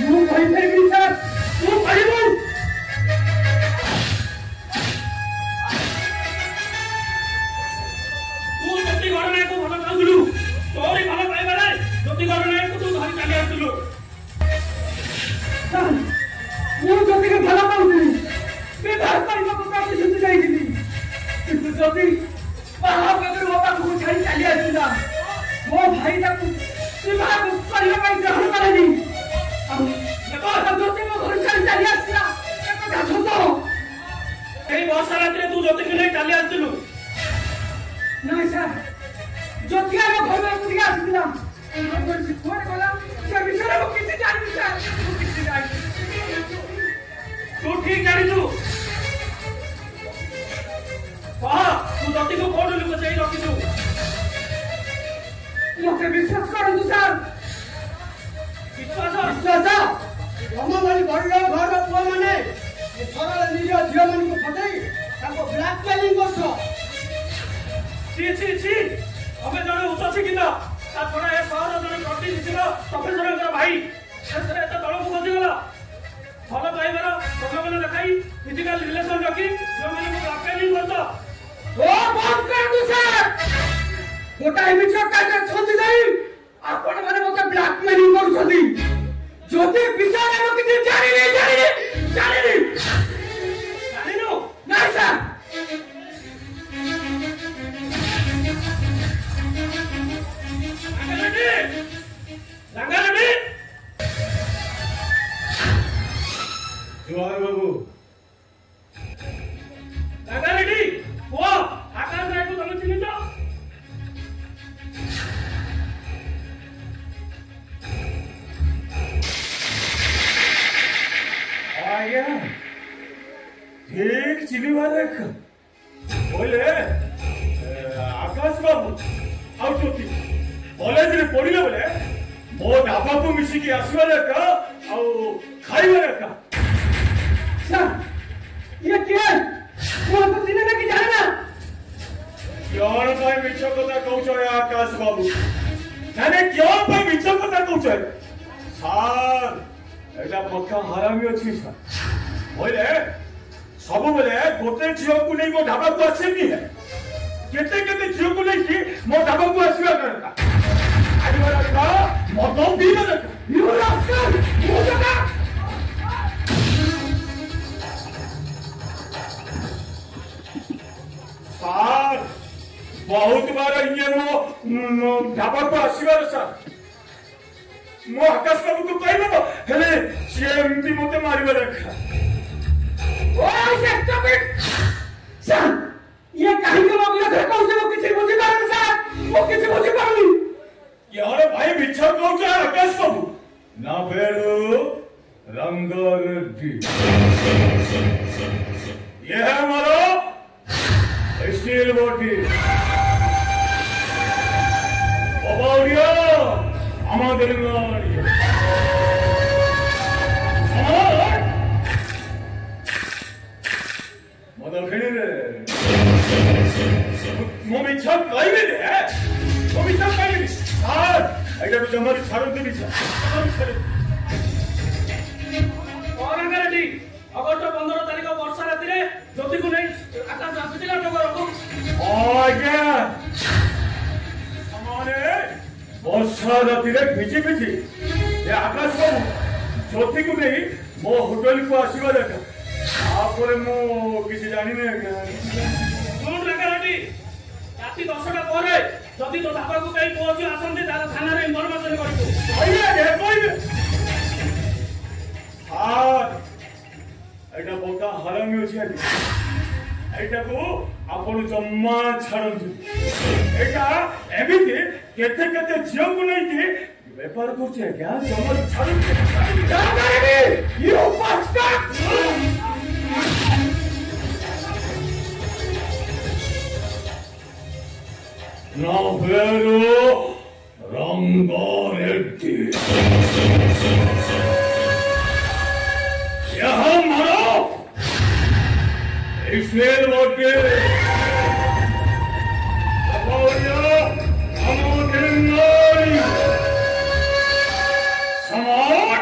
ମୁଁ କହିପାରିବି ସାର୍, ମୁଁ କହିବୁ। ତୁ ଜ୍ୟୋତି ଗଣନାୟକକୁ ଭଲ ପାଉଥିଲୁ, ତୋରି ଭଲ ପାଇବାରେ ଜ୍ୟୋତି ଗଣନାୟକକୁ ତୁ ଧରି ଚାଲି ଆସିଥିଲୁ। ମୁଁ ଜ୍ୟୋତିକୁ ଭଲ ପାଉଥିଲି, ବିବାହ କରିବାକୁ ପ୍ରତିଶ୍ରୁତି ଦେଇଥିଲି, କିନ୍ତୁ ଜ୍ୟୋତି ବାହାଘର ମୋ ପାଖକୁ ଛାଡ଼ି ଚାଲି ଆସିଥିଲା। ମୋ ଭାଇ ତାକୁ ବିବାହ କରିବା ପାଇଁ ଗ୍ରହଣ କରେନି, ଆଉ ଜ୍ୟୋତି ମୋ ଘରୁ ଛାଡ଼ି ଚାଲି ଆସିଥିଲା। ଏକଥା ସତ। ଏଇ ବର୍ଷା ରାତିରେ ତୁ ଜ୍ୟୋତିକୁ ନେଇ ଚାଲି ଆସିଥିଲୁ? ନାଇଁ ସାର୍, ଜ୍ୟୋତି ଆମ ଘର ଏକୁଟିକି ଆସିଥିଲା। କୁଆଡ଼େ ଗଲା ସେ ବିଷୟରେ ମୁଁ କିଛି ଜାଣିନି ସାର୍, ମୁଁ କିଛି ଜାଣିନି। ତୁ ଠିକ ଜାଣିଛୁ? କହ, ତୁ ଜ୍ୟୋତିକୁ କୋଉଠି ଲୁଚେଇ ରଖିଛୁ? ମତେ ବିଶ୍ୱାସ କରନ୍ତୁ ସାର୍। ବିଶ୍ୱାସ? ତମ ଭଳି ବଡ଼ ଘରର ପୁଅମାନେ ସରଳ ନିଜ ଝିଅମାନଙ୍କୁ ଫଟେଇ ତାଙ୍କୁ ବ୍ଲାକମେଲିଂ କରୁଛ। ଛି ଛି ଛି, ତମେ ଜଣେ ଉଚ୍ଚ ଶିକ୍ଷିତ, ତା ଛଡା ଏ ସହର ଜଣେ ପ୍ରତିନିଧିର ପ୍ରଫେସରଙ୍କର ଭାଇ, ଶେଷରେ ଏତେ ତଳକୁ ଖସିଗଲ। ଭଲ ପାଇବାର ପ୍ରଲୋଭନ ଦେଖାଇ ଫିଜିକାଲ ରିଲେସନ ରଖି ଝିଅମାନଙ୍କୁ ବ୍ଲାକମେଲିଂ କରୁଛ। ଓ ବନ୍ଦ କରନ୍ତୁ ସାର୍, ଗୋଟାଏ ମିଛ କାଜରେ ଛନ୍ଦି ଦେଇ ଆପଣମାନେ ମତେ ବ୍ଲାକମେଲିଂ କରୁଛନ୍ତି। ଯଦି ବିଷୟରେ ମୁଁ କିଛି ଜାଣିନି। ଜାଣିନୁ? ନାଇଁ ସାର୍। রাঙ্গারেড্ডি জোহার বাবু। রাঙ্গারেড্ডি ও আকাশ রায়কে তুমি চিনিছ? আজ্ঞা ঠিক চিনিবার রেখ বলে আকাশ বাবু ଆଉ ଜ୍ୟୋତି କଲେଜରେ ପଢିଲେ ବେଳେ ମୋ ଢାବାକୁ ମିଶିକି ଆସିବା ଏକା ଆଉ ଖାଇବା ଏକା। ସାର୍ ଇଏ କିଏ? ମୁଁ ଆପଣଙ୍କୁ ଚିହ୍ନେ ନା କି ଜାଣେ ନା? କଣ ପାଇଁ ମିଛ କଥା କହୁଛ ଆକାଶ ବାବୁ? ମାନେ କଣ ପାଇଁ ମିଛ କଥା କହୁଛ? ସାର୍ ଏଇଟା ପକ୍କା ହାରାମି ଅଛି ସାର୍। ବୋଇଲେ ସବୁବେଳେ ଗୋଟେ ଝିଅକୁ ନେଇ ମୋ ଢାବାକୁ ଆସେନି, କେତେ କେତେ ଝିଅକୁ ନେଇକି ମୋ ଢାବାକୁ ଆସିବା ଦରକାର। ଖାଇବା ଦରକାର, ମଦ ପିଇବା ଦରକାର। ସାର୍ ବହୁତ ବାର ଇଏ ମୋ ଢାବାକୁ ଆସିବାର ସାର୍। ମୁଁ ଆକାଶ ବାବୁକୁ କହିବ ହେଲେ ସିଏ ଏମିତି ମତେ ମାରିବା ଦରକାର। ସାର୍ ये କାହିଁକି ମୋ ବିରୋଧରେ କହୁଛ? ମୁଁ କିଛି ବୁଝିପାରୁନି ସାର୍, ମୁଁ କିଛି ବୁଝିପାରୁନି। यार भाई मिଛ କହୁଛ ଆକାଶ ବାବୁ? ନା ଫେରୁ रंगारेड्डी। ये है हमारा स्टील बॉडी। অবাউরিয়া আমাদের নারী। মদল খেলে রে ମୁଁ ମିଛ କହିବିନି, ମୁଁ ମିଛ କହିବିନି ସାର୍। ଏଇଟାକୁ ଜମାରୁ ଛାଡ଼ନ୍ତୁନି ସାର୍। ରାଙ୍ଗାରେଡ୍ଡି ଅଗଷ୍ଟ 15 ତାରିଖ ବର୍ଷା ରାତିରେ ଜ୍ୟୋତିକୁ ନେଇ ଆକାଶ ଆସିଥିଲା ଟଗରକୁ। ଆଜ୍ଞା ସମାନେ ବର୍ଷା ରାତିରେ ଭିଜି ଭିଜି ଏ ଆକାଶ ବାବୁ ଜ୍ୟୋତିକୁ ନେଇ ମୋ ହୋଟେଲକୁ ଆସିବା ଦରକାର। ତାପରେ ମୁଁ କିଛି ଜାଣିନି ଆଜ୍ଞା। ଶୁଣ ରାଙ୍ଗାରେଡ୍ଡି, ରାତି 10ଟା ପରେ ଯଦି ତୋ ଢାବାକୁ କେହି ପୁଅ ଝିଅ ଆସନ୍ତି ତାହେଲେ ଥାନାରେ ଇନଫରମେସନ କରିବୁ। କହିବେ ସାର୍ ଏଇଟା ପକ୍କା ହାରାମି ଅଛି ଆଜ୍ଞା। ଏଇଟାକୁ ଆପଣ ଜମା ଛାଡ଼ନ୍ତୁ। ଏଇଟା ଏମିତି କେତେ କେତେ ଝିଅକୁ ନେଇକି ବେପାର କରୁଛି ଆଜ୍ଞା। ଜମାରୁ ଛାଡ଼ନ୍ତୁ। No vero Rangareddy। यहाँ मारो इसलिए लौटे समाज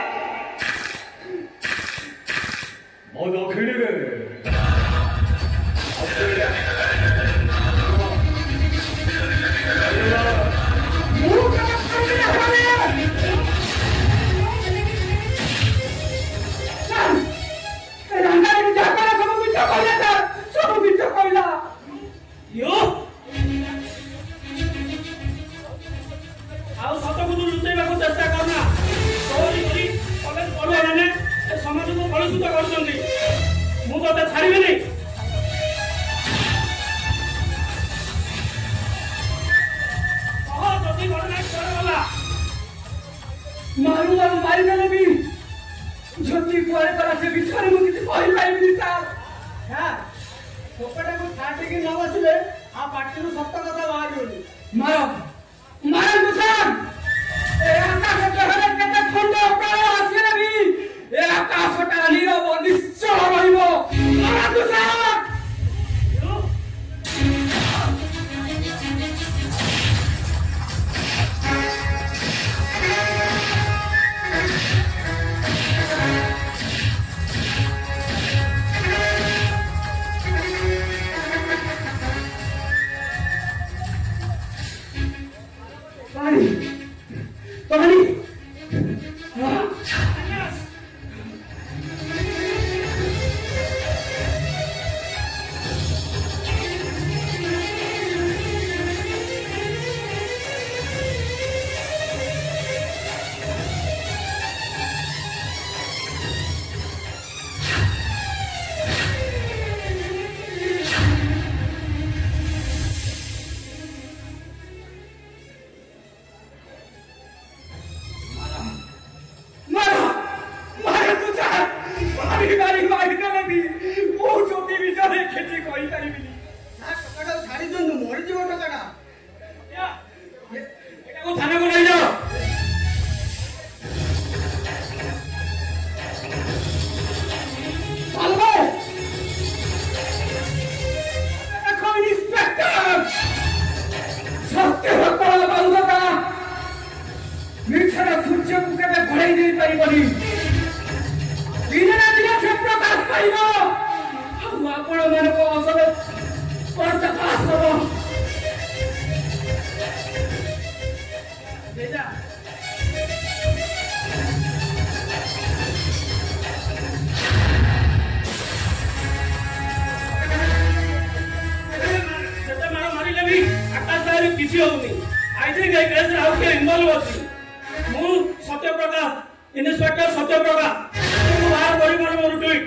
ଆଉ ସତକୁ ତୁ ଲୁଚେଇବାକୁ ଚେଷ୍ଟା କରନା। ଚୋରି କରି କଲେଜ ପଢୁଆ ମାନେ ଏ ସମାଜକୁ କଳୁଷିତ କରୁଛନ୍ତି। ମୁଁ ତତେ ଛାଡ଼ିବିନି। କହ ଯଦି ଘଟଣା କୁଆଡ଼େ ଗଲା। ମାରୁ ମାରୁ ମାରିଦେଲେ ବି ଯଦି କୁଆଡ଼େ ଗଲା ସେ ବିଷୟରେ ମୁଁ କିଛି କହିପାରିବିନି ସାର୍। ପୋକଟାକୁ ଛାଟିକି ନ ବସିଲେ ଆଉ ପାଟିରୁ ସତ କଥା ବାହାରିବନି। ମାରନ୍ତୁ ସାର୍। ଏ ଆକାଶ ଗ୍ରହରେ କେତେ ଖଣ୍ଡ ପ୍ରାଣ ଆସିଲେ ବି ଏ ଆକାଶଟା ନୀରବ ନିଶ୍ଚଳ ରହିବ। ମାରନ୍ତୁ ସାର୍। पानी ଛାଡି ଦିଅନ୍ତୁ, ମରିଯିବ ଟୋକାଟା। ଏଟାକୁ ଥାନାକୁ ନେଇଯାଅ। ଦେଖ ଇନ୍ସପେକ୍ଟର, ସତ୍ୟର କଳା ବାହୁକତା ମିଛର ସୂର୍ଯ୍ୟକୁ କେବେ ଘୋଡ଼େଇ ଦେଇପାରିବନି। ଦିନେ ନା ଦିନେ ସେ ପ୍ରକାଶ ପାଇବ ଆଉ ଆପଣମାନଙ୍କ ଅସଲ ପର୍ଦ୍ଦାଫାଶ ହବ। ଯେତେ ମାଡ଼ ମାରିଲେ ବି ଆକାଶ ସାହିରେ କିଛି ହଉନି। ଆଇ ଥିଙ୍କ ଏ କେସରେ ଆଉ କିଏ ଇନଭଲ୍ଭ ଅଛି। ମୁଁ ସତ୍ୟପ୍ରକାଶ, ଇନ୍ସପେକ୍ଟର ସତ୍ୟପ୍ରକାଶ। ବାହାର କରିବାର ମୋର ଟୁଇଟ୍।